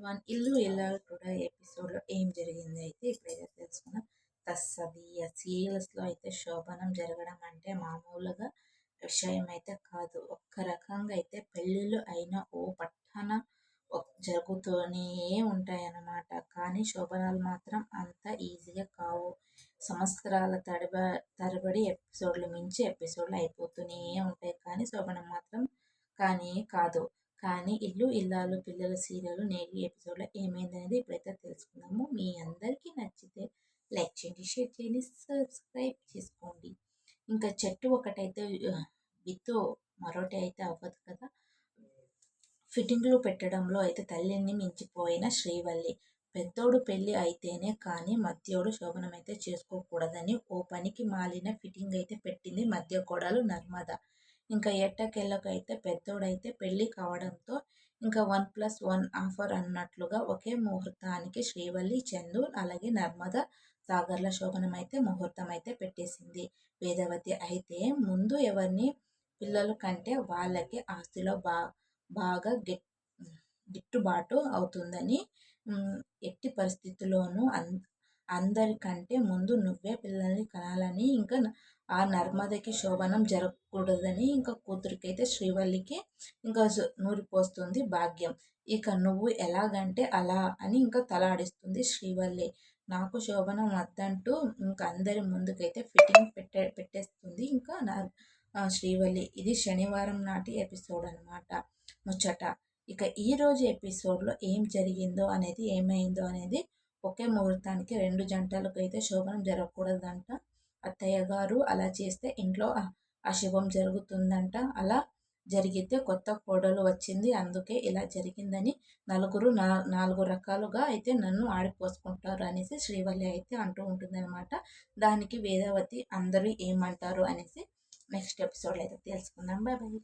One ఇల్లు ఇల్లాలు today ఎపిసోడ్లో ఏం జరిగింది అయితే ఇప్పుడైతే తెలుసుకున్నాం. తస్సదియ సీరియల్స్లో అయితే శోభనం జరగడం అంటే మామూలుగా విషయం అయితే కాదు. ఒక్క రకంగా అయితే పెళ్ళిళ్ళు అయినా ఓ పట్టణ జరుగుతూనే ఉంటాయన్నమాట. కానీ శోభనాలు మాత్రం అంత ఈజీగా కావు. సంవత్సరాల తరబడి ఎపిసోడ్లు మించి ఎపిసోడ్లు అయిపోతూనే ఉంటాయి. కానీ శోభనం మాత్రం కానీ కాదు. కానీ ఇల్లు ఇల్లాలు పిల్లల సీరియల్ నేటి ఎపిసోడ్లో ఏమైందనేది ఇప్పుడైతే తెలుసుకుందాము. మీ అందరికీ నచ్చితే లైక్ చేయండి, షేర్ చేయండి, సబ్స్క్రైబ్ చేసుకోండి. ఇంకా చెట్టు ఒకటైతే విత్తు మరొకటి అయితే అవ్వదు కదా. ఫిట్టింగ్లు పెట్టడంలో అయితే తల్లిని మించిపోయిన శ్రీవల్లి. పెద్దోడు పెళ్ళి అయితేనే కానీ మధ్యోడు శోభనం అయితే చేసుకోకూడదని ఓ పనికి మాలిన ఫిట్టింగ్ అయితే పెట్టింది మధ్య కోడలు నర్మద. ఇంకా ఎట్టకేళ్ళకైతే పెద్దోడైతే పెళ్ళి కావడంతో ఇంకా 1+1 ఆఫర్ అన్నట్లుగా ఒకే ముహూర్తానికి శ్రీవల్లి, చందు అలాగే నర్మద సాగర్ల శోభనం అయితే ముహూర్తం అయితే పెట్టేసింది. వేదవతి అయితే ముందు ఎవరిని పిల్లలు కంటే వాళ్ళకి ఆస్తిలో బాగా గిట్టుబాటు అవుతుందని, ఎట్టి పరిస్థితుల్లోనూ అందరికంటే ముందు నువ్వే పిల్లల్ని కనాలని, ఇంకా ఆ నర్మదకి శోభనం జరగకూడదని ఇంకా కూతురికైతే శ్రీవల్లికి ఇంకా నూరిపోస్తుంది భాగ్యం. ఇక నువ్వు ఎలాగంటే అలా అని ఇంకా తలాడిస్తుంది శ్రీవల్లి. నాకు శోభనం వద్దంటూ ఇంకా అందరి ముందుకైతే ఫిట్టింగ్ పెట్టేస్తుంది ఇంకా శ్రీవల్లి. ఇది శనివారం నాటి ఎపిసోడ్ అనమాట ముచ్చట. ఇక ఈరోజు ఎపిసోడ్లో ఏం జరిగిందో అనేది ఏమైందో అనేది, ఒకే ముహూర్తానికి 2 జంటలకు అయితే శోభనం జరగకూడదంట. అత్తయ్య గారు అలా చేస్తే ఇంట్లో అశుభం జరుగుతుందంట. అలా జరిగితే కొత్త కోడలు వచ్చింది, అందుకే ఇలా జరిగిందని నలుగురు 4 రకాలుగా అయితే నన్ను ఆడిపోసుకుంటారు అనేసి శ్రీవల్లి అయితే అంటూ ఉంటుందన్నమాట. దానికి వేదవతి అందరూ ఏమంటారు అనేసి నెక్స్ట్ ఎపిసోడ్లో అయితే తెలుసుకుందాం. Bye bye.